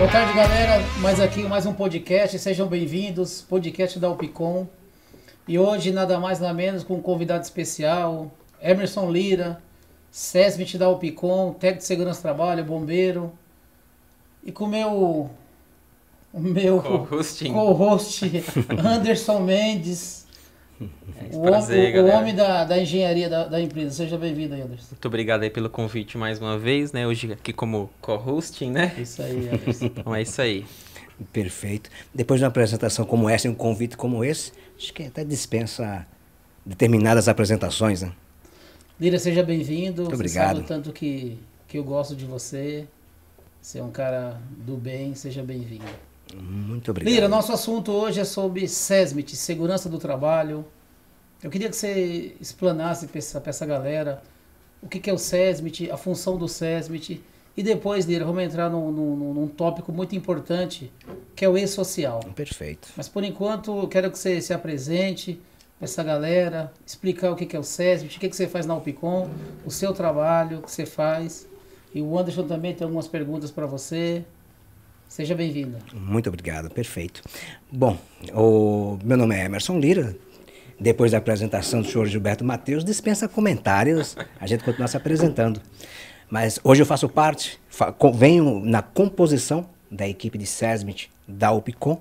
Boa tarde, galera. Mais um podcast. Sejam bem-vindos. Podcast da Upcom. E hoje, nada mais nada menos, com um convidado especial, Emerson Lira, SESMIT da Upcom, técnico de segurança do trabalho, bombeiro. E com o meu co-host, Anderson Mendes, Prazer, o homem da engenharia da empresa. Seja bem-vindo, Anderson. Muito obrigado aí pelo convite mais uma vez, né? Hoje aqui como co-hosting, né? Isso aí, Anderson. Então é isso aí. Perfeito. Depois de uma apresentação como essa e um convite como esse, acho que até dispensa determinadas apresentações, né? Lira, seja bem-vindo. Muito Você obrigado. sabe o tanto que eu gosto de você. Você é um cara do bem, seja bem-vindo. Muito obrigado. Lira, nosso assunto hoje é sobre SESMIT, segurança do trabalho. Eu queria que você explanasse para essa galera o que é o SESMIT, a função do SESMIT. E depois, Lira, vamos entrar num tópico muito importante, que é o E-Social. Perfeito. Mas por enquanto, eu quero que você se apresente para essa galera, explicar o que é o SESMIT, o que você faz na Upcom, o seu trabalho, o que você faz. E o Anderson também tem algumas perguntas para você. Seja bem-vindo. Muito obrigado, perfeito. Bom, o meu nome é Emerson Lira. Depois da apresentação do senhor Gilberto Matheus, dispensa comentários, a gente continua se apresentando. Mas hoje eu faço parte, venho na composição da equipe de SESMIT da Upcom.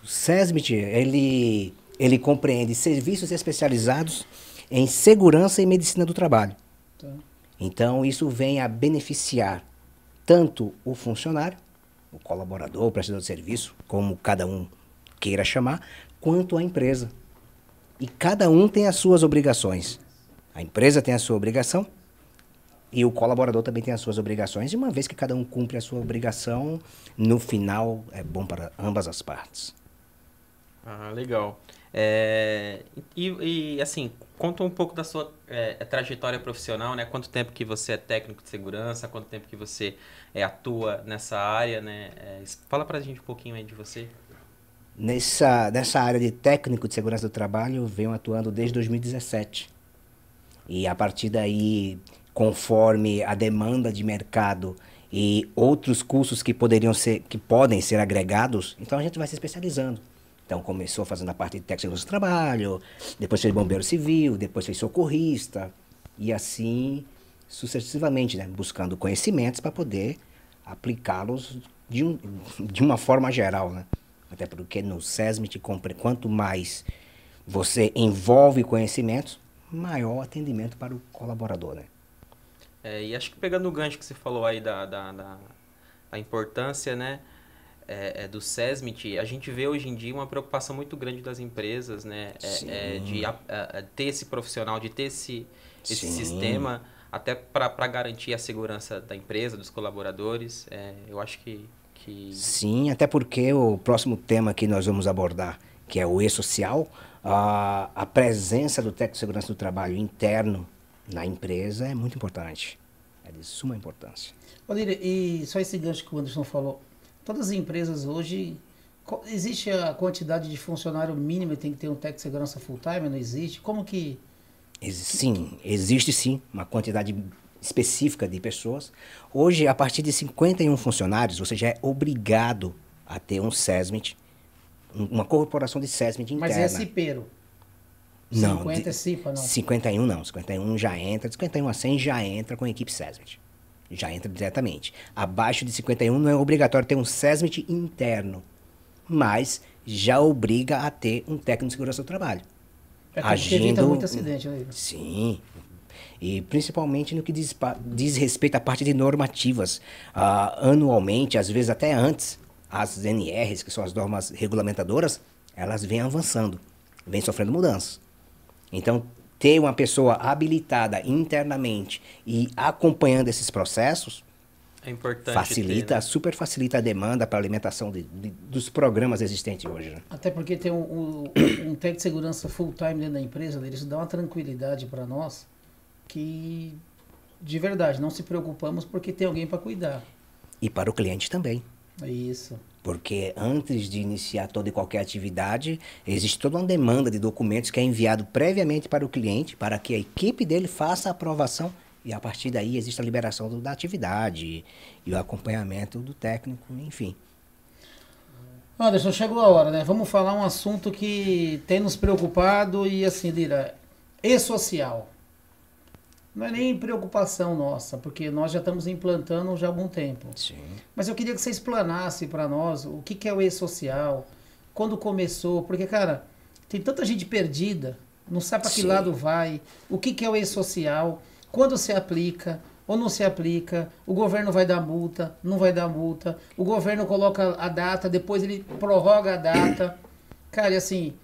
O SESMIT, ele compreende serviços especializados em segurança e medicina do trabalho. Tá. Então, isso vem a beneficiar tanto o funcionário, o colaborador, o prestador de serviço, como cada um queira chamar, quanto a empresa. E cada um tem as suas obrigações. A empresa tem a sua obrigação e o colaborador também tem as suas obrigações. E uma vez que cada um cumpre a sua obrigação, no final é bom para ambas as partes. Ah, legal. Assim, conta um pouco da sua trajetória profissional, né? Quanto tempo que você é técnico de segurança, quanto tempo que você atua nessa área, né? Fala pra gente um pouquinho aí de você. Nessa área de técnico de segurança do trabalho, eu venho atuando desde 2017. E a partir daí, conforme a demanda de mercado e outros cursos que podem ser agregados, então a gente vai se especializando. Então começou fazendo a parte de técnico de segurança do trabalho, depois fez bombeiro civil, depois fez socorrista, e assim sucessivamente, né? Buscando conhecimentos para poder aplicá-los de uma forma geral, né? Até porque no SESMIT, quanto mais você envolve conhecimentos, maior atendimento para o colaborador, né? E acho que pegando o gancho que você falou aí da importância, né, do SESMIT, a gente vê hoje em dia uma preocupação muito grande das empresas, né, de ter esse profissional, de ter esse sistema, até para garantir a segurança da empresa, dos colaboradores. Eu acho que... Sim, até porque o próximo tema que nós vamos abordar, que é o E-Social, a presença do técnico de segurança do trabalho interno na empresa é muito importante. É de suma importância. Olha, e só esse gancho que o Anderson falou. Todas as empresas hoje, existe a quantidade de funcionário mínimo e tem que ter um técnico de segurança full-time? Não existe? Como que... Sim, existe sim uma quantidade específica de pessoas. Hoje, a partir de 51 funcionários, você já é obrigado a ter um SESMIT, uma corporação de SESMIT interna. Mas é cipeiro? Não. 50 é CIPA, não? 51 não. 51 já entra. De 51 a 100 já entra com a equipe SESMIT. Já entra diretamente. Abaixo de 51 não é obrigatório ter um SESMIT interno, mas já obriga a ter um técnico de segurança do trabalho. Porque evita muito acidente, né? Sim. E principalmente no que diz respeito à parte de normativas. Anualmente, às vezes até antes, as NRs, que são as normas regulamentadoras, elas vêm avançando, vêm sofrendo mudanças. Então, ter uma pessoa habilitada internamente e acompanhando esses processos é importante facilita, super facilita a demanda para a alimentação dos programas existentes hoje. Né? Até porque tem um técnico de segurança full-time dentro da empresa, isso dá uma tranquilidade para nós que, de verdade, não se preocupamos porque tem alguém para cuidar. E para o cliente também. É isso. Porque antes de iniciar toda e qualquer atividade, existe toda uma demanda de documentos que é enviado previamente para o cliente, para que a equipe dele faça a aprovação E a partir daí existe a liberação da atividade e o acompanhamento do técnico, enfim. Anderson, chegou a hora, né? Vamos falar um assunto que tem nos preocupado e assim, Lira, e-social. Não é nem preocupação nossa, porque nós já estamos implantando já há algum tempo. Sim. Mas eu queria que você explanasse para nós o que é o e-social, quando começou, porque, cara, tem tanta gente perdida, não sabe para que Sim. lado vai, o que é o e-social, quando se aplica ou não se aplica, o governo vai dar multa, não vai dar multa, o governo coloca a data, depois ele prorroga a data. Cara, e assim,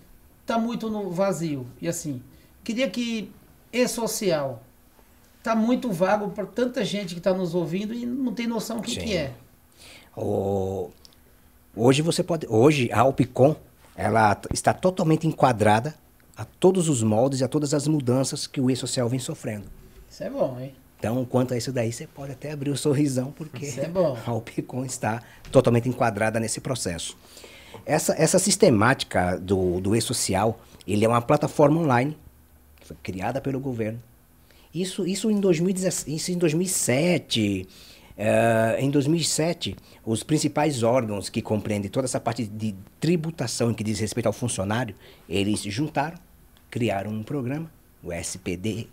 tá muito no vazio. E assim, queria que e-social tá muito vago para tanta gente que está nos ouvindo e não tem noção o que Sim. que é. Hoje a Alpicom, ela está totalmente enquadrada a todos os moldes e a todas as mudanças que o e-social vem sofrendo. Isso é bom, hein? Então, quanto a isso daí, você pode até abrir o sorrisão, porque Isso é bom. a Alpicom está totalmente enquadrada nesse processo. Essa sistemática do e-social, ele é uma plataforma online, que foi criada pelo governo. Isso em 2017. Em 2007, os principais órgãos que compreendem toda essa parte de tributação que diz respeito ao funcionário, eles juntaram, criaram um programa, o SPED,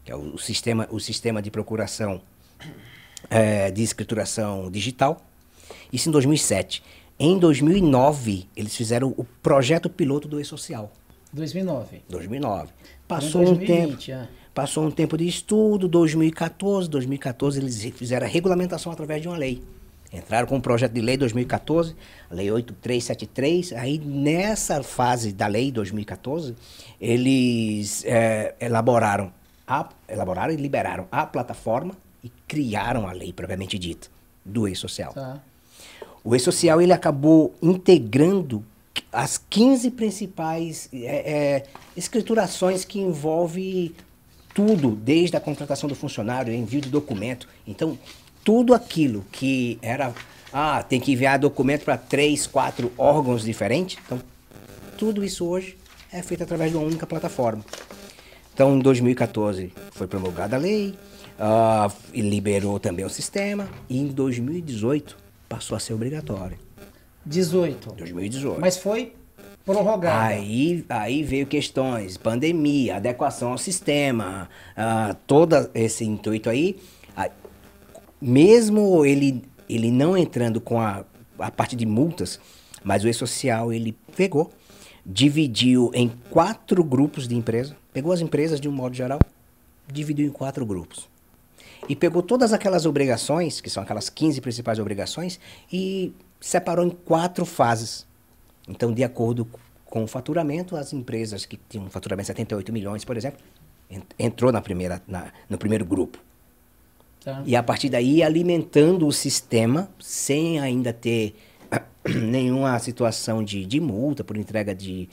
que é o sistema de procuração de escrituração digital. Isso em 2007. Em 2009, eles fizeram o projeto piloto do e-social. 2009. 2009. Passou um tempo de estudo, 2014 eles fizeram a regulamentação através de uma lei. Entraram com um projeto de lei 2014, a lei 8373, aí nessa fase da lei 2014, eles elaboraram e liberaram a plataforma e criaram a lei propriamente dita do e-social. Tá. O e-social ele acabou integrando as 15 principais escriturações que envolvem tudo, desde a contratação do funcionário, envio de documento. Então, tudo aquilo que era... tem que enviar documento para 3, 4 órgãos diferentes. Então, tudo isso hoje é feito através de uma única plataforma. Então, em 2014, foi promulgada a lei, e liberou também o sistema, e em 2018, passou a ser obrigatório. 2018. Mas foi prorrogado. Aí veio questões, pandemia, adequação ao sistema, todo esse intuito aí. Mesmo ele não entrando com a parte de multas, mas o e-social ele pegou, dividiu em 4 grupos de empresa, pegou as empresas de um modo geral, dividiu em 4 grupos. E pegou todas aquelas obrigações, que são aquelas 15 principais obrigações, e separou em 4 fases. Então, de acordo com o faturamento, as empresas que tinham um faturamento de 78 milhões, por exemplo, entrou no primeiro grupo. Tá. E a partir daí, alimentando o sistema, sem ainda ter nenhuma situação de multa por entrega de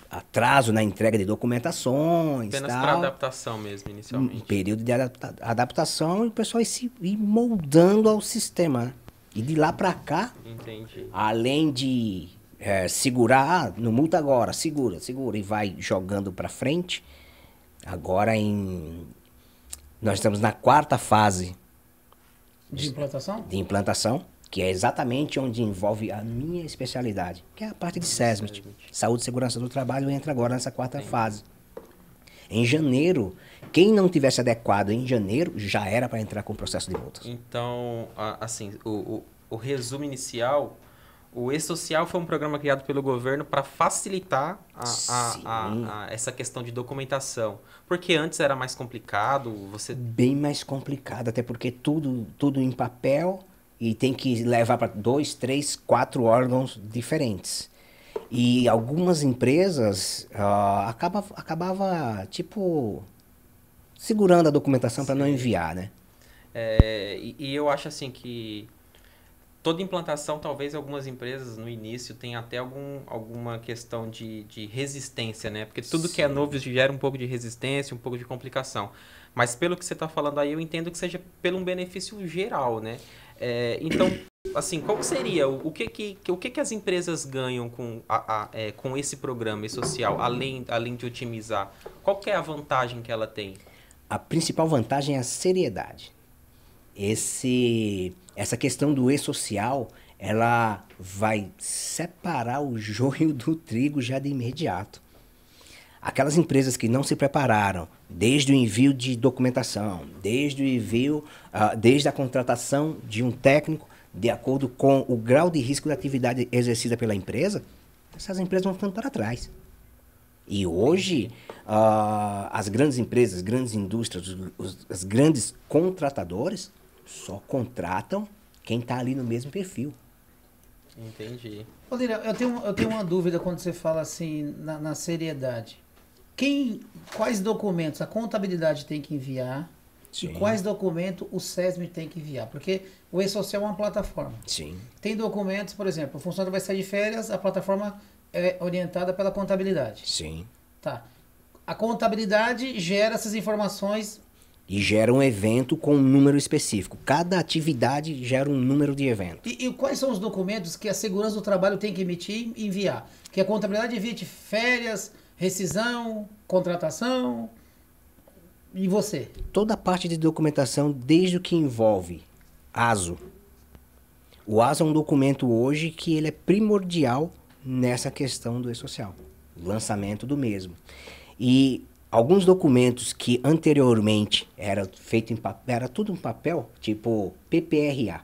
atraso na entrega de documentações. Apenas para adaptação mesmo, inicialmente. Um período de adaptação e o pessoal ir moldando ao sistema, né? E de lá para cá, Entendi. além de segurar, não multa agora, segura, e vai jogando para frente. Agora nós estamos na 4ª fase De implantação, que é exatamente onde envolve a minha especialidade, que é a parte de SESMIT. Saúde e Segurança do Trabalho entra agora nessa 4ª fase. Em janeiro, quem não tivesse adequado em janeiro, já era para entrar com o processo de multas. Então, assim, o resumo inicial, o E-Social foi um programa criado pelo governo para facilitar essa questão de documentação. Porque antes era mais complicado, Bem mais complicado, até porque tudo em papel e tem que levar para 2, 3, 4 órgãos diferentes. E algumas empresas acabava tipo, segurando a documentação para não enviar, né? E eu acho assim que toda implantação, talvez algumas empresas no início tenham até alguma questão de resistência, né? Porque tudo que é novo gera um pouco de resistência, um pouco de complicação. Mas pelo que você está falando aí, eu entendo que seja pelo um benefício geral, né? Então, assim, qual seria, o que as empresas ganham com esse programa social, além de otimizar? Qual que é a vantagem que ela tem? a principal vantagem é a seriedade. Essa questão do e-social, ela vai separar o joio do trigo já de imediato. Aquelas empresas que não se prepararam, desde o envio de documentação, desde a contratação de um técnico, de acordo com o grau de risco da atividade exercida pela empresa, essas empresas vão ficando para trás. E hoje, as grandes empresas, grandes indústrias, os grandes contratadores só contratam quem está ali no mesmo perfil. Entendi. Ô, Lira, eu tenho uma dúvida quando você fala assim na seriedade. Quais documentos a contabilidade tem que enviar? Sim. E quais documentos o SESM tem que enviar? Porque o e-social é uma plataforma. Sim. Tem documentos, por exemplo, o funcionário vai sair de férias, a plataforma é orientada pela contabilidade. Sim. Tá. A contabilidade gera essas informações. E gera um evento com um número específico. Cada atividade gera um número de evento. E quais são os documentos que a segurança do trabalho tem que emitir e enviar? Que a contabilidade emite férias, rescisão, contratação. E você? Toda a parte de documentação, desde o que envolve ASO. O ASO é um documento hoje que ele é primordial nessa questão do e-social. O lançamento do mesmo. E alguns documentos que anteriormente era feito em papel, era tudo em papel, tipo PPRA.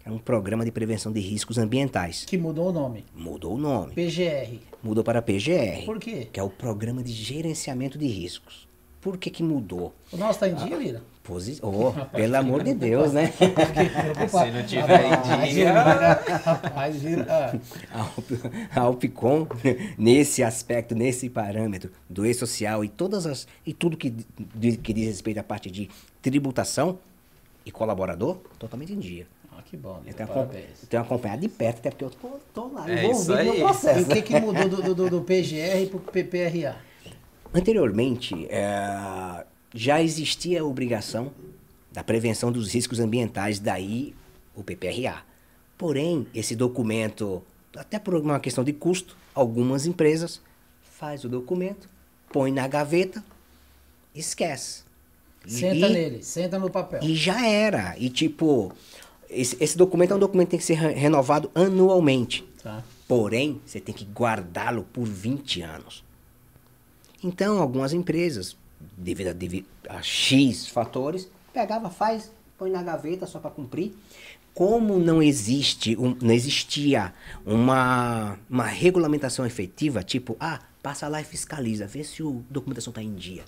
É um programa de prevenção de riscos ambientais. Que mudou o nome. Mudou o nome. PGR. Mudou para PGR. Por quê? Que é o Programa de Gerenciamento de Riscos. Por que mudou? O nosso tá em dia, Lira? Pelo amor de Deus, né? Se não tiver em dia... Rapaz, Lira. A Alpicom, nesse aspecto, nesse parâmetro do e-social e tudo que diz respeito à parte de tributação e colaborador, totalmente em dia. Ah, que bom, Lira. Eu Parabéns. tenho acompanhado de perto, até porque eu tô lá É isso envolvido aí. no E processo. o que mudou do PGR pro PPRA? Anteriormente, já existia a obrigação da prevenção dos riscos ambientais, daí o PPRA. Porém, esse documento, até por uma questão de custo, algumas empresas faz o documento, põe na gaveta, esquece. Senta no papel. E já era. E tipo, esse documento é um documento que tem que ser renovado anualmente. Tá. Porém, você tem que guardá-lo por 20 anos. Então, algumas empresas, devido a X fatores, pegava, faz, põe na gaveta só para cumprir. Como não existia uma regulamentação efetiva, tipo, passa lá e fiscaliza, vê se a documentação está em dia.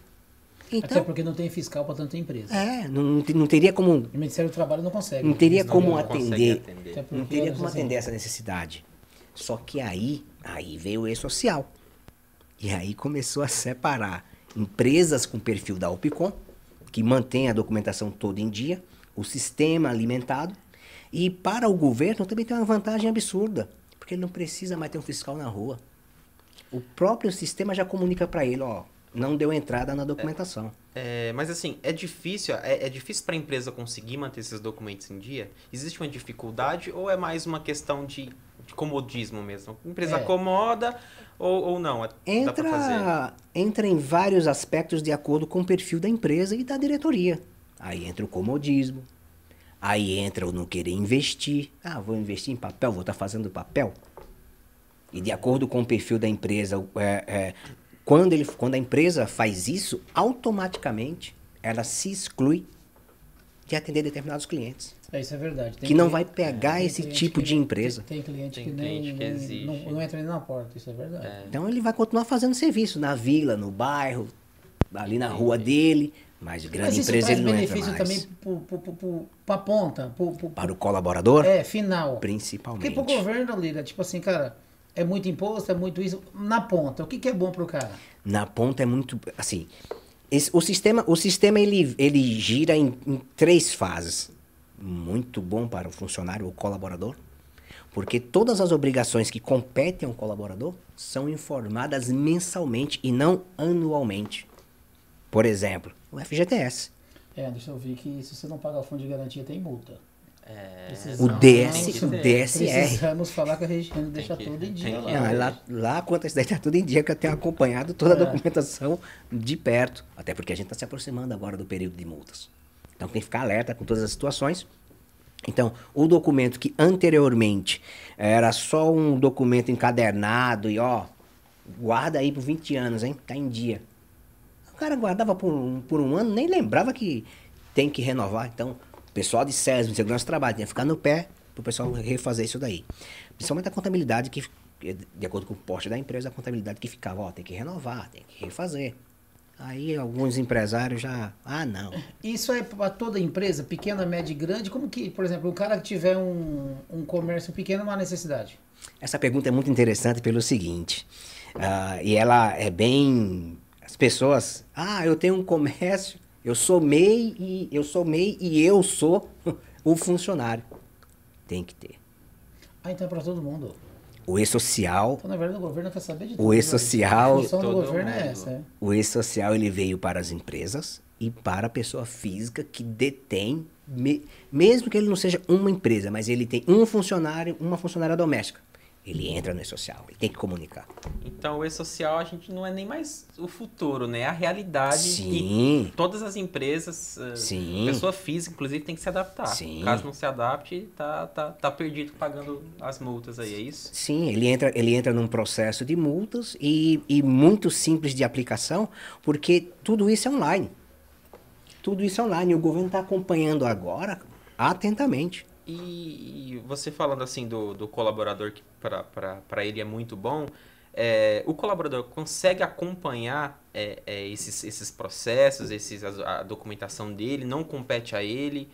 Até Então, porque não tem fiscal para tanta empresa. não teria como, O Ministério do Trabalho não consegue. não teria Não como consegue atender. Até porque, Não teria assim, como atender essa necessidade. Só que aí veio o e-social. E aí começou a separar empresas com perfil da Alpicom, que mantém a documentação toda em dia, o sistema alimentado, e para o governo também tem uma vantagem absurda, porque ele não precisa mais ter um fiscal na rua. O próprio sistema já comunica para ele, não deu entrada na documentação. Mas assim, é difícil para a empresa conseguir manter esses documentos em dia? Existe uma dificuldade ou é mais uma questão de comodismo mesmo? A empresa acomoda ou não? Dá para fazer? Entra em vários aspectos de acordo com o perfil da empresa e da diretoria. Aí entra o comodismo, aí entra o não querer investir. Vou investir em papel, vou estar fazendo papel. E de acordo com o perfil da empresa, quando a empresa faz isso, automaticamente ela se exclui de atender determinados clientes. Isso é verdade. Que não vai pegar esse tipo de empresa. Tem cliente Tem que cliente que nem exige. não entra nem na porta, isso é verdade. Então ele vai continuar fazendo serviço na vila, no bairro, ali na rua dele, mas grande Mas isso empresa traz ele não entra benefício mais. também para a ponta, Para o colaborador, final. principalmente. Porque pro governo, Lira, tipo assim, cara, é muito imposto, é muito isso. Na ponta, o que é bom pro cara? Na ponta é muito, assim, o sistema ele gira em 3 fases. Muito bom para o funcionário ou colaborador, porque todas as obrigações que competem ao colaborador são informadas mensalmente e não anualmente. Por exemplo, o FGTS. Deixa eu ver que se você não pagar o fundo de garantia, tem multa. O DSR. Precisamos falar com a Regiane, deixa tudo em dia lá. Lá quanto a isso daí tá tudo em dia, que eu tenho acompanhado toda a documentação de perto. Até porque a gente está se aproximando agora do período de multas. Então tem que ficar alerta com todas as situações. Então, o documento que anteriormente era só um documento encadernado e guarda aí por 20 anos, hein? Tá em dia. O cara guardava por um ano, nem lembrava que tem que renovar. Então, o pessoal de SESM, de Segurança do Trabalho, tinha que ficar no pé para o pessoal refazer isso daí. Principalmente a contabilidade, que, de acordo com o porte da empresa, a contabilidade que ficava, tem que renovar, tem que refazer. Aí alguns empresários já, não. Isso é para toda empresa, pequena, média e grande? Como que, por exemplo, o cara que tiver um comércio pequeno, uma necessidade? Essa pergunta é muito interessante pelo seguinte, e ela é bem... As pessoas, eu tenho um comércio, eu sou MEI e eu sou o funcionário. Tem que ter. Então é para todo mundo. O E-Social... Então, na verdade, o governo quer saber de tudo. O E-Social... A função do governo é essa. O E-Social, ele veio para as empresas e para a pessoa física que detém, mesmo que ele não seja uma empresa, mas ele tem um funcionário, uma funcionária doméstica. Ele entra no E-Social, ele tem que comunicar. Então, o E-Social, a gente não é nem mais o futuro, né? É a realidade. Sim. E todas as empresas, Sim. pessoa física, inclusive, tem que se adaptar. Sim. Caso não se adapte, tá perdido pagando as multas aí, é isso? Sim, ele entra num processo de multas e muito simples de aplicação, porque tudo isso é online. Tudo isso é online. E o governo está acompanhando agora atentamente. E você falando assim do colaborador, que para ele é muito bom, o colaborador consegue acompanhar esses processos, a documentação dele, não compete a ele.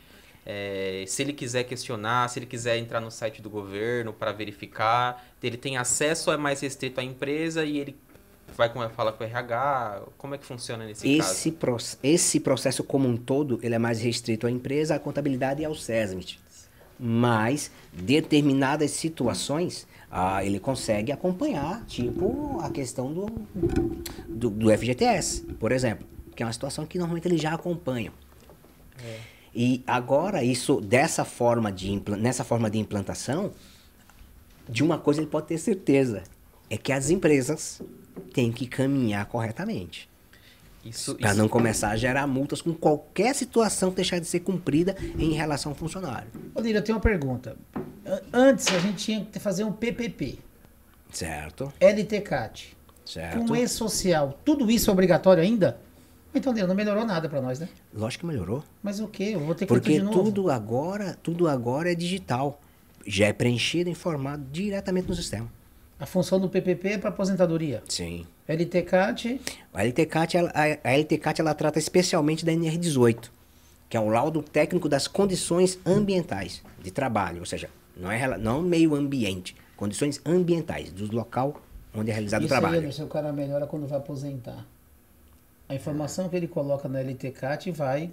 Se ele quiser questionar, se ele quiser entrar no site do governo para verificar, ele tem acesso, é mais restrito à empresa e ele vai falar com o RH? Como é que funciona nesse caso? Esse processo como um todo, ele é mais restrito à empresa, à contabilidade e ao SESMIT. Mas, determinadas situações, ele consegue acompanhar, tipo a questão do FGTS, por exemplo, que é uma situação que normalmente eles já acompanham. E agora, nessa forma de implantação, de uma coisa ele pode ter certeza, é que as empresas têm que caminhar corretamente. Para não começar a gerar multas com qualquer situação que deixar de ser cumprida em relação ao funcionário. Lírio, eu tenho uma pergunta. Antes a gente tinha que fazer um PPP. Certo. LTCAT. Certo. Com E-Social. Tudo isso é obrigatório ainda? Então, Lírio, não melhorou nada para nós, né? Lógico que melhorou. Mas o quê? Eu vou ter que Porque de novo. tudo agora é digital. Já é preenchido e informado diretamente no sistema. A função do PPP é para aposentadoria? Sim. LTCAT? A LTCAT ela trata especialmente da NR18, que é o laudo técnico das condições ambientais de trabalho, ou seja, não meio ambiente, condições ambientais do local onde é realizado o trabalho. Isso aí, o cara melhora quando vai aposentar. A informação que ele coloca na LTCAT vai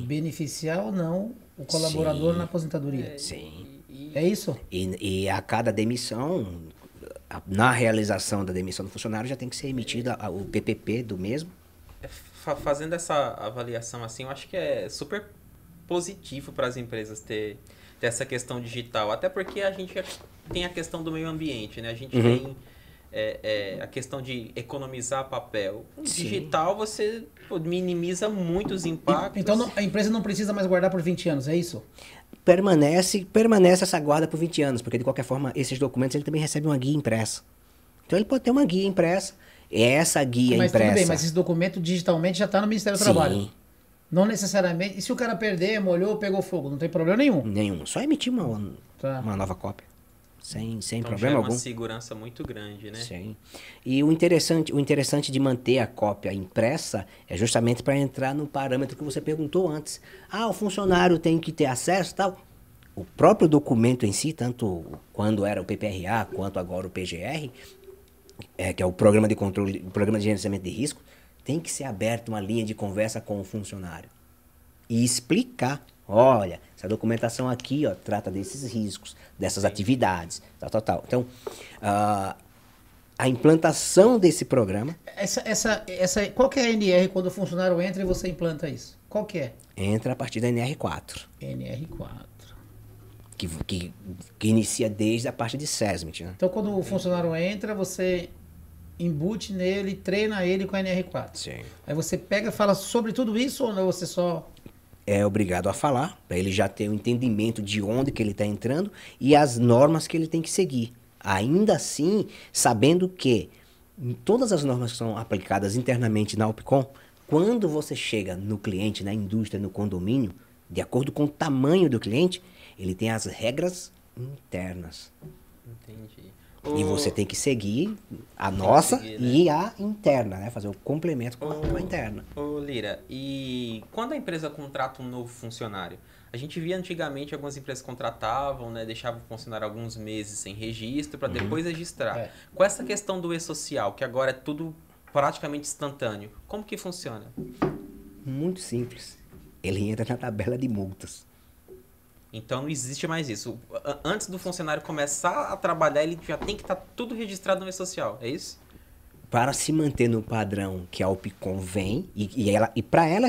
beneficiar ou não o colaborador na aposentadoria. Sim. É isso? E a cada demissão, na realização da demissão do funcionário, já tem que ser emitido o PPP do mesmo. Fazendo essa avaliação assim, eu acho que é super positivo para as empresas ter essa questão digital. Até porque a gente tem a questão do meio ambiente, né? A gente tem a questão de economizar papel. No digital, você minimiza muitos impactos. Então a empresa não precisa mais guardar por 20 anos, é isso? Permanece essa guarda por 20 anos, porque de qualquer forma, esses documentos ele também recebe uma guia impressa. Então ele pode ter uma guia impressa, essa guia mas impressa... Mas tudo bem, mas esse documento digitalmente já está no Ministério do Trabalho. Não necessariamente... E se o cara perder, molhou, pegou fogo? Não tem problema nenhum? Nenhum, só emitir uma nova cópia. Sem então, problema algum. É uma segurança muito grande, né? Sim. E o interessante de manter a cópia impressa é justamente para entrar no parâmetro que você perguntou antes. O funcionário tem que ter acesso e tal. O próprio documento em si, tanto quando era o PPRA quanto agora o PGR, que é o Programa de Controle, o Programa de Gerenciamento de Risco, tem que ser aberta uma linha de conversa com o funcionário. E explicar. Olha, essa documentação aqui trata desses riscos, dessas atividades, tal. Então, a implantação desse programa... Qual que é a NR quando o funcionário entra e você implanta isso? Qual que é? Entra a partir da NR4. NR4. que inicia desde a parte de SESMIT, né? Então, quando o funcionário entra, você embute nele, treina ele com a NR4. Sim. Aí você pega e fala sobre tudo isso ou não? Você só... É obrigado a falar, para ele já ter o entendimento de onde que ele está entrando e as normas que ele tem que seguir. Ainda assim, sabendo que em todas as normas que são aplicadas internamente na Opcom, quando você chega no cliente, na indústria, no condomínio, de acordo com o tamanho do cliente, ele tem as regras internas. Entendi. E você tem que seguir a nossa seguir, né? e a interna, né? Fazer o complemento com a interna. Ô, Lira, e quando a empresa contrata um novo funcionário? A gente via antigamente algumas empresas contratavam, né, deixavam o funcionário alguns meses sem registro para depois registrar. É. Com essa questão do e-social, que agora é tudo praticamente instantâneo, como que funciona? Muito simples. Ele entra na tabela de multas. Então não existe mais isso. Antes do funcionário começar a trabalhar, ele já tem que estar tudo registrado no e-social, é isso? Para se manter no padrão que a Opcom vem, e para ela,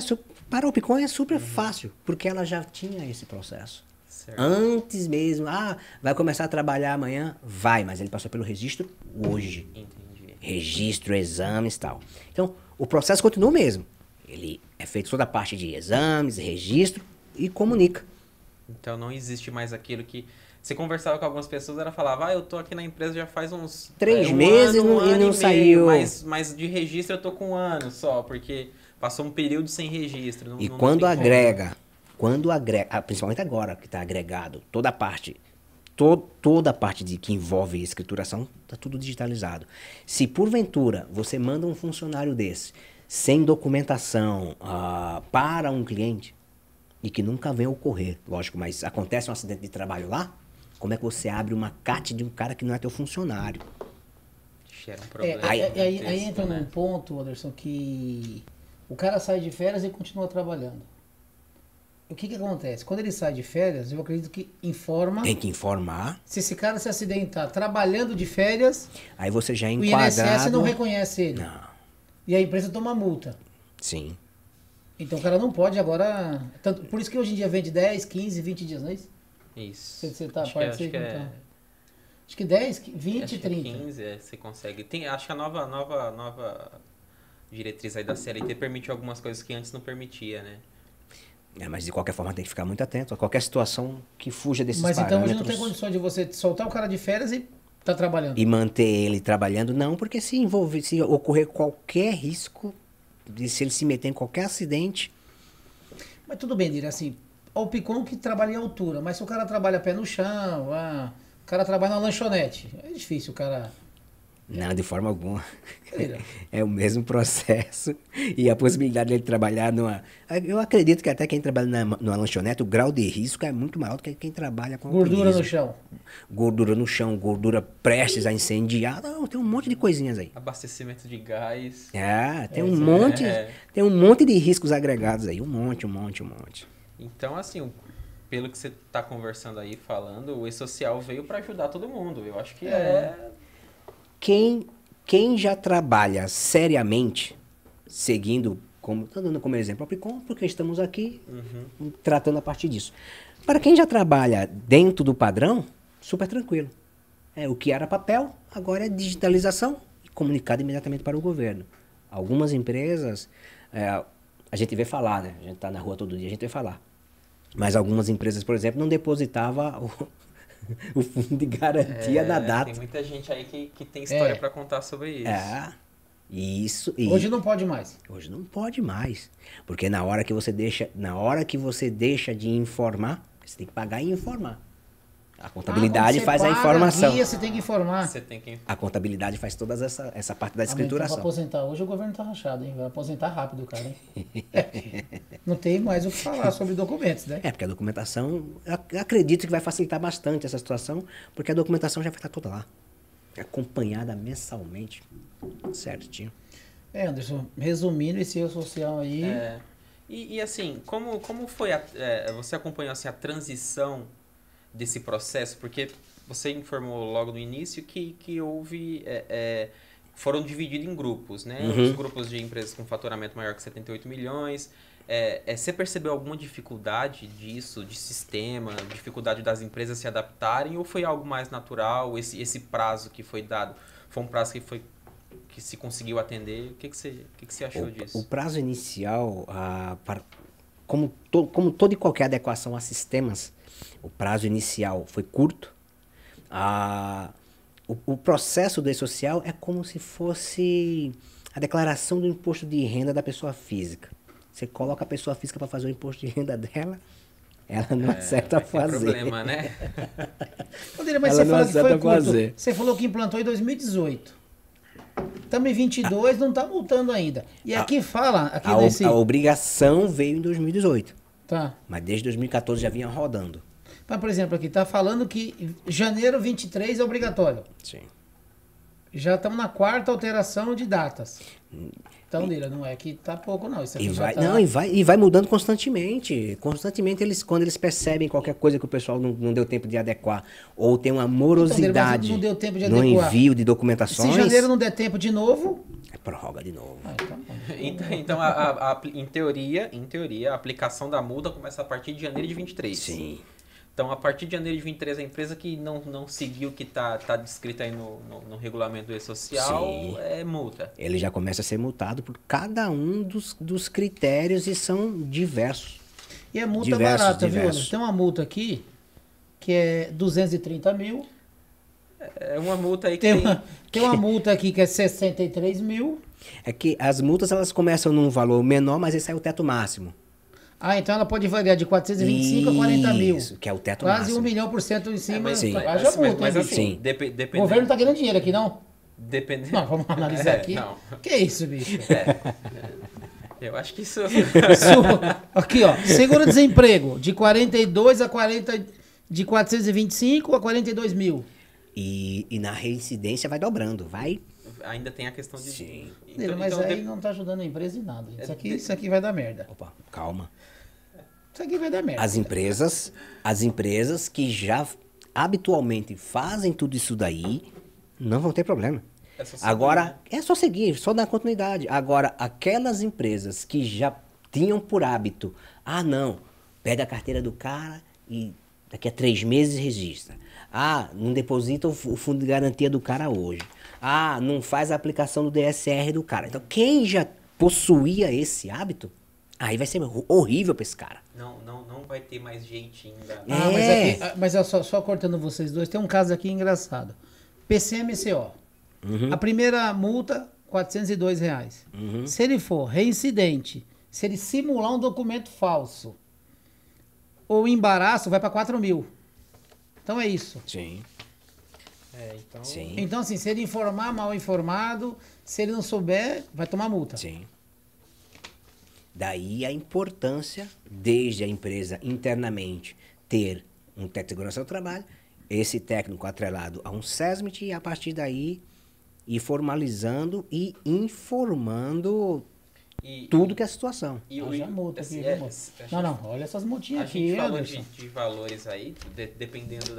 para a Opcom é super fácil, porque ela já tinha esse processo. Certo. Antes mesmo, vai começar a trabalhar amanhã? Vai, mas ele passou pelo registro hoje. Entendi. Registro, exames e tal. Então, o processo continua o mesmo. Ele é feito toda a parte de exames, registro e comunica. Então não existe mais aquilo que... Você conversava com algumas pessoas, ela falava, eu tô aqui na empresa já faz uns... 3 meses um ano e não meio, saiu. Mas de registro eu tô com 1 ano só, porque passou um período sem registro. Não, E não quando tem agrega, principalmente agora que está agregado, toda a parte, toda a parte que envolve escrituração, está tudo digitalizado. Se porventura você manda um funcionário desse, sem documentação, para um cliente, e que nunca vem ocorrer, lógico, mas acontece um acidente de trabalho lá, como é que você abre uma CAT de um cara que não é teu funcionário? Gera um problema. Aí entra num ponto, Anderson, que o cara sai de férias e continua trabalhando. O que acontece? Quando ele sai de férias, eu acredito que informa... Tem que informar. Se esse cara se acidentar trabalhando de férias, Aí você já é o enquadrado... INSS não reconhece ele. Não. E a empresa toma multa. Sim. Então o cara não pode agora... Por isso que hoje em dia vende 10, 15, 20 dias, não é isso? Isso. Você tá acho acho que 10, 20, acho que 30. 15, você consegue. Acho que a nova diretriz aí da CLT permite algumas coisas que antes não permitia, né? Mas de qualquer forma tem que ficar muito atento a qualquer situação que fuja desses Mas então hoje parâmetros. não tem condição de você soltar o cara de férias e tá trabalhando. E manter ele trabalhando, não, porque se ocorrer qualquer risco, se ele se meter em qualquer acidente... Mas tudo bem, Lira, assim, o Picon que trabalha em altura, mas se o cara trabalha pé no chão, o cara trabalha na lanchonete, é difícil o cara... Não, de forma alguma. Lira. É o mesmo processo e a possibilidade dele trabalhar numa... Eu acredito que até quem trabalha numa lanchonete, o grau de risco é muito maior do que quem trabalha com Gordura alpinismo. no chão. Gordura no chão, gordura prestes a incendiar. Não, tem um monte de coisinhas aí. Abastecimento de gás. Tem um monte de riscos agregados aí. Um monte. Então, assim, pelo que você está conversando aí, falando, o e-social veio para ajudar todo mundo. Eu acho que Quem já trabalha seriamente, seguindo, estou dando como exemplo a Opcom, porque estamos aqui tratando a partir disso. Para quem já trabalha dentro do padrão, super tranquilo. O que era papel, agora é digitalização e comunicado imediatamente para o governo. Algumas empresas, a gente vê falar, né? A gente está na rua todo dia, a gente vê falar. Mas algumas empresas, por exemplo, não depositavam o fundo de garantia da data. Tem muita gente aí que tem história para contar sobre isso. Hoje não pode mais. Hoje não pode mais. Porque na hora que você deixa de informar, você tem que pagar e informar. A contabilidade faz a informação. Guia, você tem que informar. A contabilidade faz toda essa parte da escrituração. Para aposentar hoje, o governo tá rachado, hein? Vai aposentar rápido o cara, hein? Não tem mais o que falar sobre documentos, né? Porque a documentação, eu acredito que vai facilitar bastante essa situação, porque a documentação já vai estar toda lá. Acompanhada mensalmente. Certinho. Anderson, resumindo esse e-social aí... E assim, como foi você acompanhou assim, a transição desse processo? Porque você informou logo no início que houve foram divididos em grupos, né? Uhum. Os grupos de empresas com faturamento maior que 78 milhões. Você percebeu alguma dificuldade disso, de sistema, dificuldade das empresas se adaptarem, ou foi algo mais natural? Esse prazo que foi dado foi um prazo que se conseguiu atender? O que você achou disso? O prazo inicial, como toda e qualquer adequação a sistemas, o prazo inicial foi curto. O processo do E-Social é como se fosse a declaração do imposto de renda da pessoa física. Você coloca a pessoa física para fazer o imposto de renda dela, ela não acerta a fazer. Problema, né? Mas ela você não fala que foi acerta curto. fazer. Você falou que implantou em 2018. Estamos em 22, não está multando ainda. E aqui fala... Aqui A obrigação veio em 2018. Tá. Mas desde 2014 já vinha rodando. Mas, por exemplo, aqui está falando que janeiro 23 é obrigatório. Sim. Já estamos na 4ª alteração de datas. Então, Lira, não é que tá pouco, não. Isso aqui E vai mudando constantemente. Constantemente, quando eles percebem qualquer coisa que o pessoal não deu tempo de adequar, ou tem uma morosidade não deu tempo de no adequar. envio de documentações... Se janeiro não der tempo de novo... prorroga de novo. Então, em teoria, a aplicação da multa começa a partir de janeiro de 23. Sim. Então, a partir de janeiro de 23, a empresa que não seguiu o que está descrito aí no regulamento do E-Social, Sim. é multa. Ele já começa a ser multado por cada um dos critérios e são diversos. E é multa Diversos, barata, diversos. viu? Tem uma multa aqui que é 230 mil. É uma multa aí que Tem uma multa aqui que é 63 mil. É que as multas elas começam num valor menor, mas esse é o teto máximo. Então ela pode variar de 425 a 40 mil. Isso, que é o teto Quase máximo. 1 milhão por cento em cima. mas Haja multa, mas hein, assim, Sim. dependendo... O governo não tá ganhando dinheiro aqui, não? Dependendo... Não, vamos analisar aqui. Não. Que isso, bicho? Eu acho que isso... Aqui, ó. Seguro-desemprego, de 42 a 40... De 425 a 42 mil. E na reincidência vai dobrando, vai... Ainda tem a questão de... Sim. Mas aí não tá ajudando a empresa em nada. Isso aqui vai dar merda. Opa, calma. Isso aqui vai dar merda. As empresas que já habitualmente fazem tudo isso daí, não vão ter problema. É só seguir, Agora, né? é só seguir, só dar continuidade. Agora, aquelas empresas que já tinham por hábito, não, pega a carteira do cara e daqui a 3 meses registra. Não deposita o fundo de garantia do cara hoje. Não faz a aplicação do DSR do cara. Então, quem já possuía esse hábito, aí vai ser horrível para esse cara. Não vai ter mais jeitinho. Mas só cortando vocês dois, tem um caso aqui engraçado. PCMCO. A primeira multa, R$402. Se ele for reincidente, se ele simular um documento falso, ou embaraço, vai para 4 mil. Então é isso. Sim. Sim. Então, assim, se ele informar mal informado, se ele não souber, vai tomar multa. Sim. Daí a importância, desde a empresa internamente, ter um técnico de segurança do trabalho, esse técnico atrelado a um SESMIT, e a partir daí ir formalizando e informando tudo que é a situação. Já multa aqui, viu, moço? Não, olha essas multinhas a aqui. gente falou de valores aí, dependendo do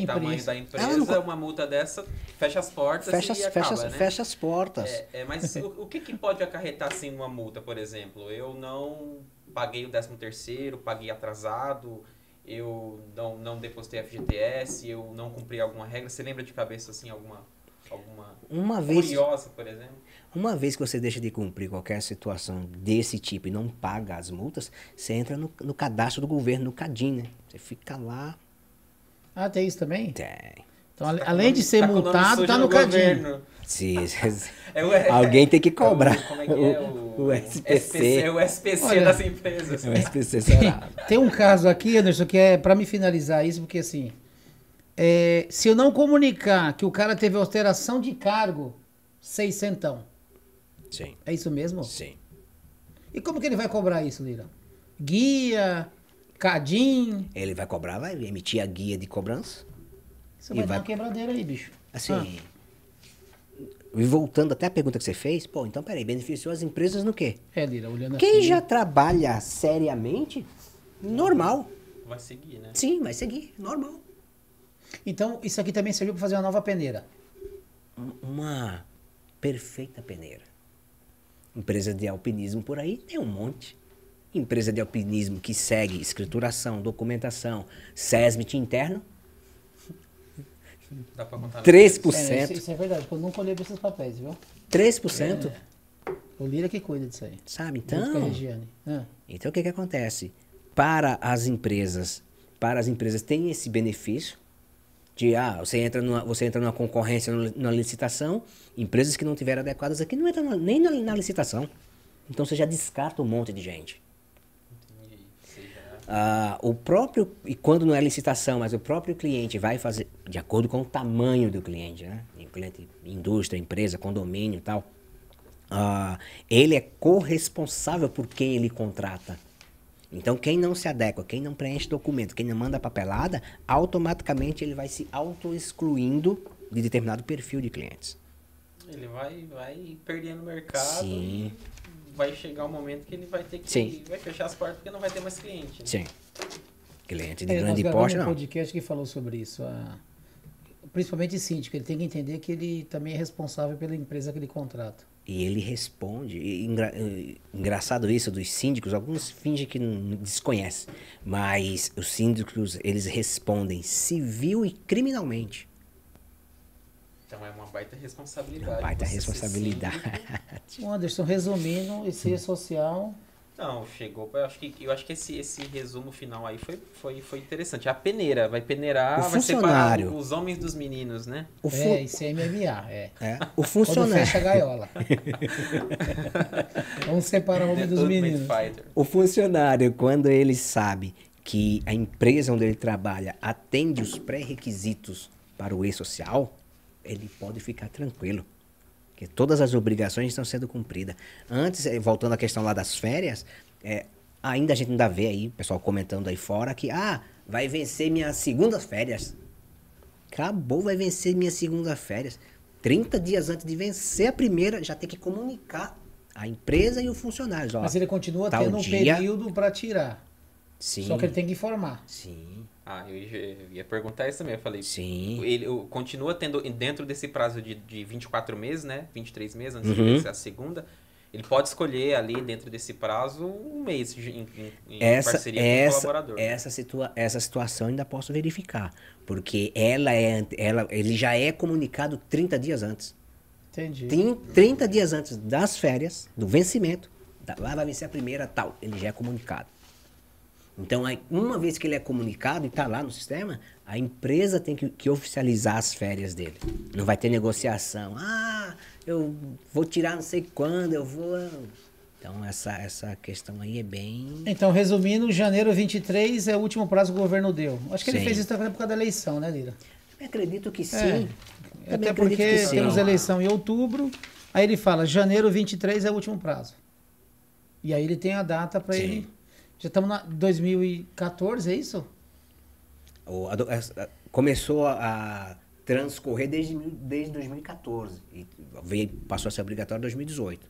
tamanho da empresa, uma multa dessa fecha as portas e acaba, né? Fecha as portas. Mas o que pode acarretar assim uma multa, por exemplo? Eu não paguei o 13º, paguei atrasado, eu não depositei FGTS, eu não cumpri alguma regra. Você lembra de cabeça assim alguma curiosa, por exemplo? Uma vez que você deixa de cumprir qualquer situação desse tipo e não paga as multas, você entra no cadastro do governo, no CADIM, né? Você fica lá... tem isso também? Tem. Então, além de ser multado, tá no CADIM. Sim. Alguém tem que cobrar. Como é que é? O SPC. É o SPC das empresas. O SPC será. Tem um caso aqui, Anderson, que é para me finalizar isso, porque assim... se eu não comunicar que o cara teve alteração de cargo, 600. Sim. É isso mesmo? Sim. E como que ele vai cobrar isso, Lira? Guia, CADIM? Ele vai cobrar, vai emitir a guia de cobrança. Isso vai dar uma quebradeira aí, bicho. Assim, e voltando até a pergunta que você fez, então peraí, beneficiou as empresas no quê? Lira, olhando Quem aqui... já trabalha seriamente, normal. Vai seguir, né? Sim, vai seguir, normal. Então, isso aqui também serviu para fazer uma nova peneira. perfeita peneira. Empresa de alpinismo por aí tem um monte. Empresa de alpinismo que segue escrituração, documentação, SESMIT interno, Dá pra contar 3%. Isso é verdade, eu nunca olhei para esses papéis, viu? 3%. O Lira que cuida disso aí. Sabe? Junto com a Então, Regiane. então o que acontece? Para as empresas tem esse benefício de você entra numa concorrência, numa licitação, empresas que não tiverem adequadas aqui não entram nem na licitação. Então você já descarta um monte de gente. E quando não é licitação, mas o próprio cliente vai fazer de acordo com o tamanho do cliente, né? Cliente, indústria, empresa, condomínio e tal. Ele é corresponsável por quem ele contrata. Então, quem não se adequa, quem não preenche documento, quem não manda papelada, automaticamente ele vai se auto-excluindo de determinado perfil de clientes. Ele vai perdendo o mercado. Sim. E vai chegar um momento que ele vai ter que... Sim. Vai fechar as portas porque não vai ter mais cliente. Né? Sim. Cliente de Nós grande gravamos porte, um não. podcast que falou sobre isso. Principalmente síndico, ele tem que entender que ele também é responsável pela empresa que ele contrata. E ele responde. Engraçado isso dos síndicos, alguns fingem que não desconhecem, mas os síndicos, eles respondem civil e criminalmente. Então é uma baita responsabilidade. Uma baita você ser responsabilidade. síndico. O Anderson, resumindo, esse social... Não, chegou. Eu acho que esse resumo final aí foi interessante. A peneira, vai peneirar, O vai separar funcionário. os homens dos meninos, né? Isso é MMA, O Quando funcionário. fecha a gaiola. Vamos separar o homem dos Ultimate meninos. Fighter. O funcionário, quando ele sabe que a empresa onde ele trabalha atende os pré-requisitos para o e-social, ele pode ficar tranquilo. Porque todas as obrigações estão sendo cumpridas. Antes, voltando à questão lá das férias, ainda a gente ainda vê aí, o pessoal comentando aí fora, que vai vencer minhas segundas férias. Acabou, vai vencer minhas segundas férias. 30 dias antes de vencer a primeira, já tem que comunicar a empresa e o funcionário. Mas ele continua tal tendo um dia- período para tirar. Sim. Só que ele tem que informar. Sim, Eu ia perguntar isso também. Eu falei, sim. ele continua tendo, dentro desse prazo de 24 meses, né? 23 meses antes de Uhum. vencer a segunda, ele pode escolher ali, dentro desse prazo, um mês em parceria com o colaborador. Essa situação ainda posso verificar. Porque ele já é comunicado 30 dias antes. Entendi. 30 dias antes das férias, do vencimento, lá vai vencer a primeira, tal, ele já é comunicado. Então, aí, uma vez que ele é comunicado e está lá no sistema, a empresa tem que oficializar as férias dele. Não vai ter negociação. Eu vou tirar não sei quando, eu vou... Então, essa questão aí é bem... Então, resumindo, janeiro 23 é o último prazo que o governo deu. Acho que ele Sim. fez isso na época da eleição, né, Lira? Eu acredito que sim. Até Também acredito porque que sim. temos eleição em outubro, aí ele fala, janeiro 23 é o último prazo. E aí ele tem a data para Sim. ele... Já estamos em 2014, é isso? Começou a transcorrer desde 2014. E passou a ser obrigatório em 2018.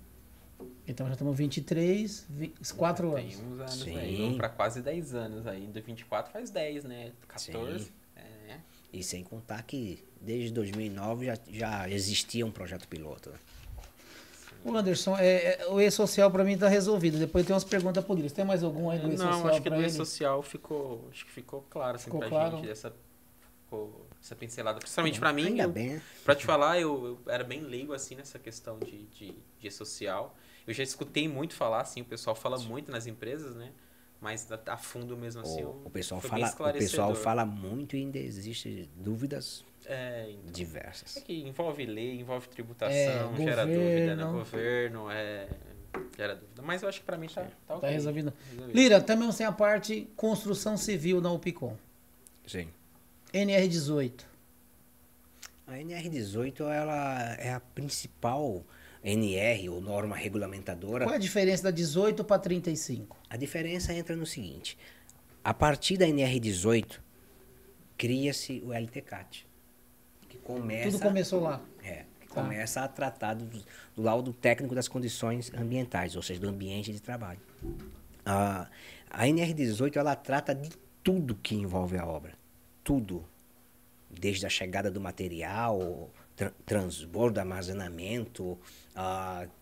Então já estamos 23, 4 Tem anos. uns anos Sim. aí, vamos pra quase 10 anos aí. De 24 faz 10, né? 14. Sim. E sem contar que desde 2009 já existia um projeto piloto. Né? O Anderson, o e-social para mim está resolvido. Depois tem umas perguntas para o Lira. Tem mais algum aí do e-social? Não, acho que pra do ele? e-social ficou claro assim, Ficou pra claro. gente, essa pincelada. Principalmente pra mim, Ainda bem, né? pra te falar, eu era bem leigo assim nessa questão de e-social. Eu já escutei muito falar, assim, o pessoal fala muito nas empresas, né? Mas a fundo mesmo assim, O pessoal foi bem esclarecedor. fala muito e ainda existem dúvidas Então. diversas. É que envolve lei, envolve tributação, gera governo. dúvida, né? Governo, gera dúvida. Mas eu acho que pra mim tá Tá ok. resolvido. Lira, também tem a parte construção civil na UPCOM. Sim. NR18. A NR18 ela é a principal NR, ou norma regulamentadora. Qual é a diferença da 18 para 35? A diferença entra no seguinte: a partir da NR18 cria-se o LTCAT, que começa, Tudo começou lá. que começa a tratar do laudo técnico das condições ambientais, ou seja, do ambiente de trabalho. A NR18 ela trata de tudo que envolve a obra, tudo, desde a chegada do material, transbordo, armazenamento,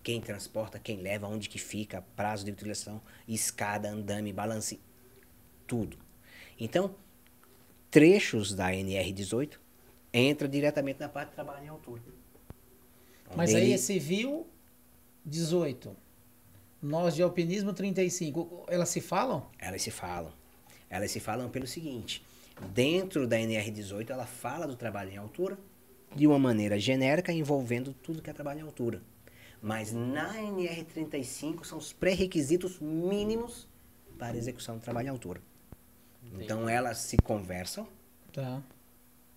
quem transporta, quem leva, onde que fica, prazo de utilização, escada, andame, balance, tudo. Então, trechos da NR18 entra diretamente na parte de trabalho em altura. Mas aí é civil 18, nós de alpinismo 35, elas se falam? Elas se falam. Elas se falam pelo seguinte, dentro da NR18 ela fala do trabalho em altura de uma maneira genérica, envolvendo tudo que é trabalho em altura. Mas na NR35 são os pré-requisitos mínimos para a execução do trabalho em altura. Entendi. Então elas se conversam. Tá.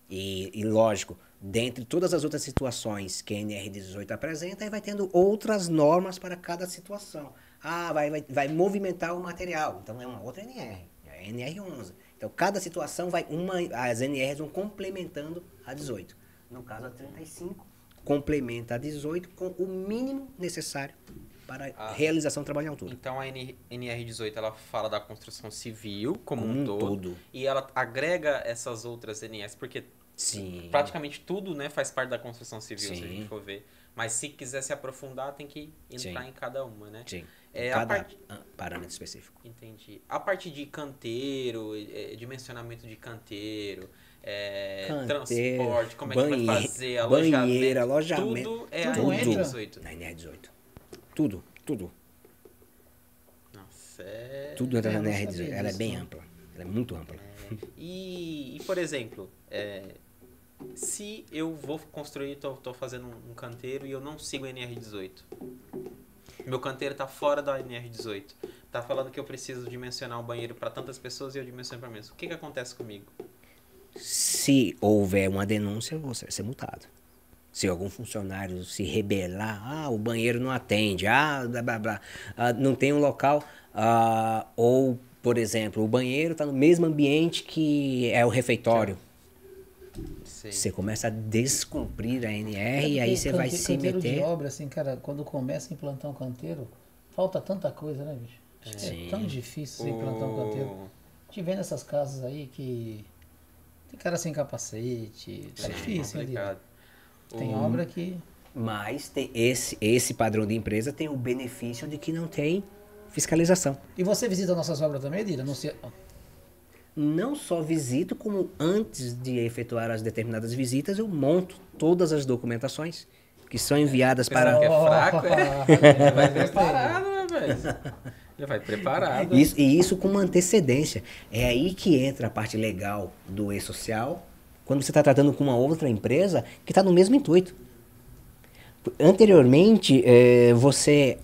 E lógico, dentre todas as outras situações que a NR18 apresenta, aí vai tendo outras normas para cada situação. Vai movimentar o material, então é uma outra NR, é a NR11. Então cada situação as NRs vão complementando a 18. No caso a 35, complementa a 18 com o mínimo necessário para a realização do trabalho em altura. Então a NR18 ela fala da construção civil como um todo, todo. E ela agrega essas outras NRs, porque Sim. praticamente tudo, né, faz parte da construção civil, Sim. se a gente for ver. Mas se quiser se aprofundar, tem que entrar Sim. em cada uma, né? Sim. Cada parâmetro específico. Entendi. A parte de canteiro, dimensionamento de canteiro, transporte, como é que vai fazer, banheiro, alojamento, tudo é tudo a entra? NR18. Na NR18. Tudo. Nossa, Tudo entra eu na não NR18. sabia Ela é disso, bem não. ampla. Ela é muito ampla. E por exemplo, se eu vou construir, tô fazendo um canteiro e eu não sigo a NR18. Meu canteiro tá fora da NR18. Tá falando que eu preciso dimensionar um banheiro para tantas pessoas e eu dimensiono para menos. O que acontece comigo? Se houver uma denúncia, você vai ser multado. Se algum funcionário se rebelar, o banheiro não atende, blá, blá, blá, não tem um local, ou, por exemplo, o banheiro está no mesmo ambiente que é o refeitório. Sei. Você começa a descumprir a NR e aí você vai se canteiro meter... de obra, assim, cara, quando começa a implantar um canteiro, falta tanta coisa, né, bicho? É tão difícil você implantar um canteiro. Te vendo essas casas aí que tem cara sem capacete, tá difícil, né, complicado. tem obra que... Mas tem esse padrão de empresa tem o benefício de que não tem fiscalização. E você visita nossas obras também, Dira? Não só visito, como antes de efetuar as determinadas visitas, eu monto todas as documentações que são enviadas para... Que é fraco, Ele vai preparado, né, velho? Ele vai preparado. Isso com uma antecedência. É aí que entra a parte legal do e-social, quando você está tratando com uma outra empresa que está no mesmo intuito. Anteriormente, você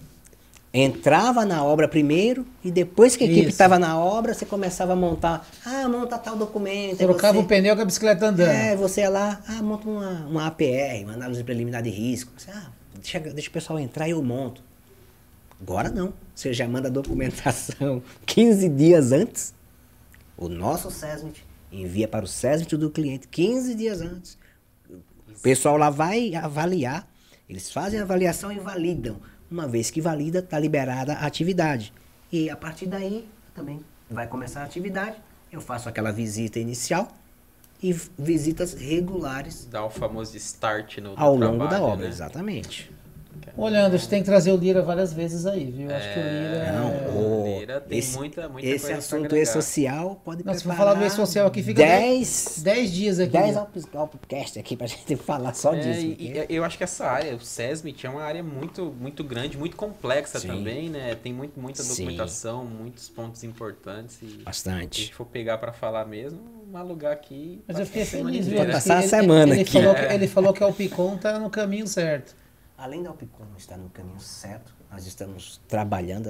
entrava na obra primeiro e depois que a equipe estava na obra, você começava a montar. Monta tal documento. Trocava o pneu com a bicicleta andando. Você ia lá, monta uma APR, uma análise preliminar de risco. Você, deixa o pessoal entrar e eu monto. Agora não. Você já manda a documentação 15 dias antes. O nosso SESMIT envia para o SESMIT do cliente 15 dias antes. O pessoal lá vai avaliar. Eles fazem a avaliação e validam. Uma vez que valida, está liberada a atividade. E a partir daí, também vai começar a atividade. Eu faço aquela visita inicial e visitas regulares. Dá o famoso start no ao trabalho, longo da obra, né? exatamente. Olha, você tem que trazer o Lira várias vezes aí, viu? Acho que o Lira... O Lira tem muita esse coisa assunto pra agregar. E-social pode Não, se for preparar falar do E-social aqui, fica 10 dias aqui. 10 podcast aqui pra gente falar só disso. E eu acho que essa área, o SESMIT, é uma área muito, muito grande, muito complexa Sim. também, né? Tem muita Sim. documentação, muitos pontos importantes. E se a Bastante. gente for pegar pra falar mesmo, alugar aqui... Mas eu fiquei feliz, Vai viu? né? passar a Ele- semana ele aqui. falou que- Ele falou que a Alpicom tá no caminho certo. Além da Alpicom estar no caminho certo, nós estamos trabalhando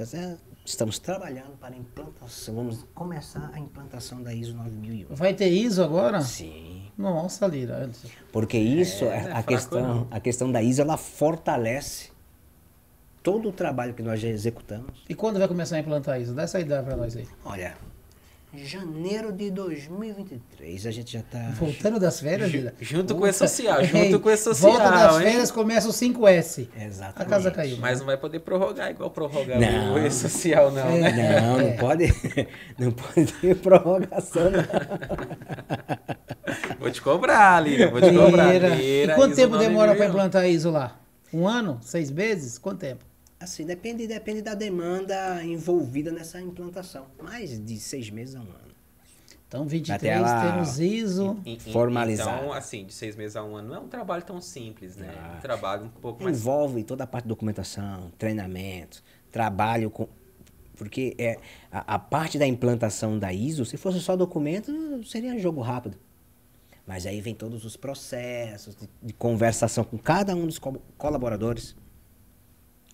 para a implantação. Vamos começar a implantação da ISO 9001. Vai ter ISO agora? Sim. Nossa, Lira. Porque isso, não é fraco, não. a questão da ISO, ela fortalece todo o trabalho que nós já executamos. E quando vai começar a implantar isso? Dá essa ideia pra nós aí. Olha, janeiro de 2023, a gente já está... Voltando das férias, Lira. Junto com o Puta. E-Social, junto com o E-Social, Volta das hein? férias, começa o 5S. Exatamente. A casa caiu. Mas não vai poder prorrogar igual prorrogar Não. o E-Social, não, né? Não pode ter prorrogação. Não. Vou te cobrar, Lira. Vou te cobrar. E quanto tempo demora para implantar a ISO lá? 1 ano? 6 meses? Quanto tempo? Assim, depende da demanda envolvida nessa implantação. Mais de 6 meses a 1 ano. Então, 23 temos ISO. Formalizado. Então, assim, de 6 meses a 1 ano não é um trabalho tão simples, né? É um trabalho um pouco mais... Envolve toda a parte de documentação, treinamento, trabalho com... Porque a parte da implantação da ISO, se fosse só documento, seria jogo rápido. Mas aí vem todos os processos de conversação com cada um dos colaboradores.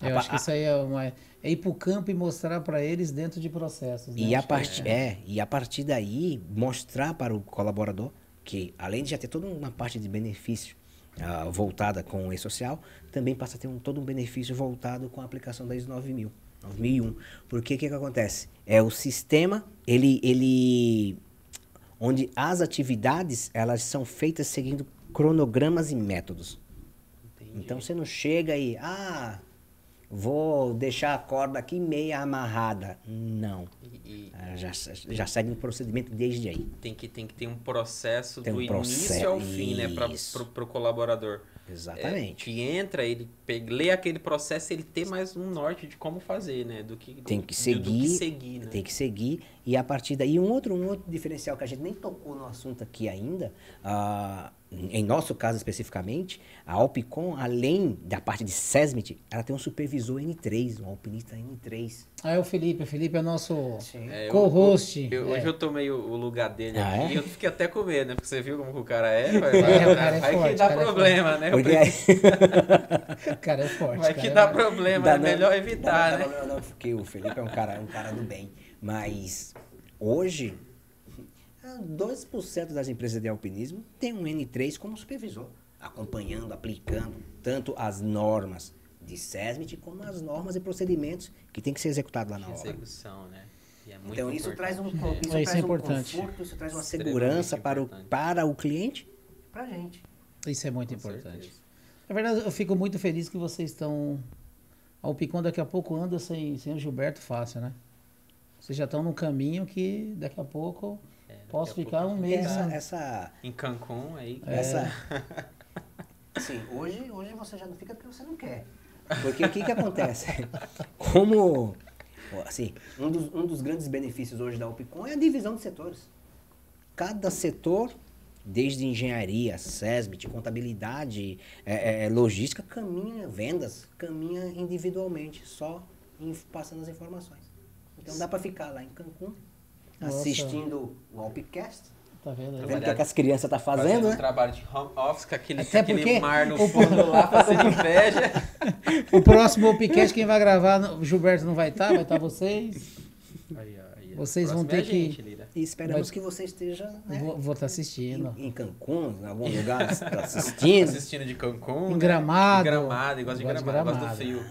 Eu acho que isso aí é ir para o campo e mostrar para eles dentro de processos. Né? E a partir daí, mostrar para o colaborador que, além de já ter toda uma parte de benefício voltada com o e-social, também passa a ter todo um benefício voltado com a aplicação da ISO 9001. Porque o que acontece? O sistema, onde as atividades elas são feitas seguindo cronogramas e métodos. Entendi. Então você não chega e, vou deixar a corda aqui meia amarrada. Não. Já segue um procedimento desde aí. Tem que ter um processo do início ao fim, né? Para o colaborador. Exatamente. Que entra, ele lê aquele processo, ele ter mais um norte de como fazer, né? Tem que seguir, né? Tem que seguir. E a partir daí, um outro diferencial que a gente nem tocou no assunto aqui ainda, em nosso caso especificamente, a Alpicom, além da parte de SESMIT, ela tem um supervisor N3, um alpinista N3. É o Felipe. O Felipe é nosso co-host. Hoje eu tomei o lugar dele aqui e eu fiquei até com medo, né? Porque você viu como o cara é. O cara é vai forte, que dá problema, né? O cara é forte. Vai que dá problema, é melhor evitar, né? Não, porque o Felipe é um cara do bem. Mas hoje, 2% das empresas de alpinismo tem um N3 como supervisor, acompanhando, aplicando tanto as normas de SESMIT como as normas e procedimentos que tem que ser executado lá na hora. Execução, né? E é muito então isso traz um importante. Conforto, isso traz uma segurança para o cliente e para a gente. Isso é muito importante. Na verdade, eu fico muito feliz que vocês estão... A Alpicom daqui a pouco anda sem o Gilberto fácil, né? Vocês já estão num caminho que daqui a pouco posso ficar um mês. Em Cancún aí. Sim, hoje você já não fica porque você não quer. Porque o que acontece? Como assim, um dos grandes benefícios hoje da Alpicom é a divisão de setores. Cada setor, desde engenharia, SESMIT, contabilidade, logística, vendas, caminha individualmente, só passando as informações. Então dá para ficar lá em Cancún, assistindo o Alpicast. Tá vendo? O que as crianças estão fazendo, né? Um trabalho de home office com aquele mar no fundo lá, fazendo inveja. O próximo Alpicast, quem vai gravar, o Gilberto não vai estar vocês. Vocês vão ter que... E esperamos que você esteja... Né, vou estar assistindo. Em Cancún, em algum lugar, assistindo. Assistindo de Cancún. Em Gramado. Em Gramado, igual de Gramado, gosto do frio.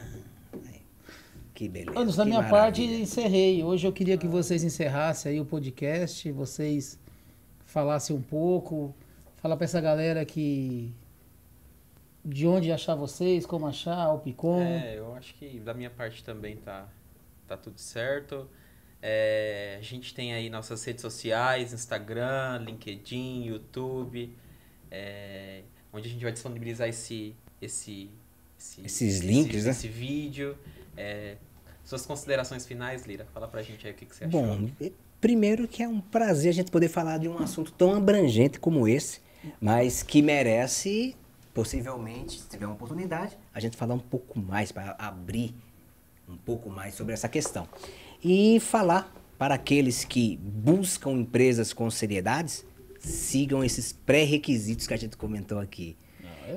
Que beleza. Anos, da minha parte, encerrei. Hoje eu queria que vocês encerrassem aí o podcast, vocês falassem um pouco, falar para essa galera que... De onde achar vocês, como achar, Alpicom. Eu acho que da minha parte também tá tudo certo. A gente tem aí nossas redes sociais, Instagram, LinkedIn, YouTube, onde a gente vai disponibilizar esses links, né? Esse vídeo. Suas considerações finais, Lira, fala pra gente aí o que você achou. Bom, primeiro que é um prazer a gente poder falar de um assunto tão abrangente como esse, mas que merece, possivelmente, se tiver uma oportunidade, a gente falar um pouco mais, para abrir um pouco mais sobre essa questão. E falar para aqueles que buscam empresas com seriedades, sigam esses pré-requisitos que a gente comentou aqui.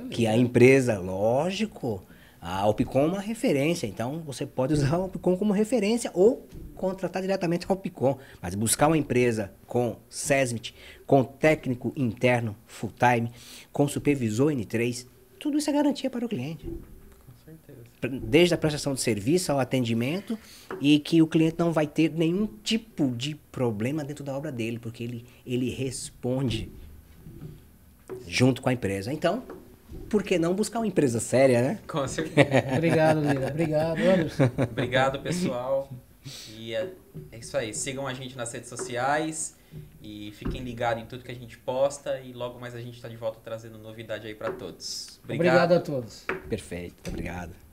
Que a empresa, lógico, a Alpicom é uma referência, então você pode usar a Alpicom como referência ou contratar diretamente a Alpicom, mas buscar uma empresa com SESMIT, com técnico interno full-time, com supervisor N3, tudo isso é garantia para o cliente. Desde a prestação de serviço ao atendimento, e que o cliente não vai ter nenhum tipo de problema dentro da obra dele, porque ele responde junto com a empresa. Então, por que não buscar uma empresa séria, né? Com certeza. Obrigado, Lira. Obrigado, Anderson. Obrigado, pessoal. E é isso aí. Sigam a gente nas redes sociais. E fiquem ligados em tudo que a gente posta e logo mais a gente está de volta trazendo novidade aí para todos. Obrigado a todos. Perfeito, obrigado.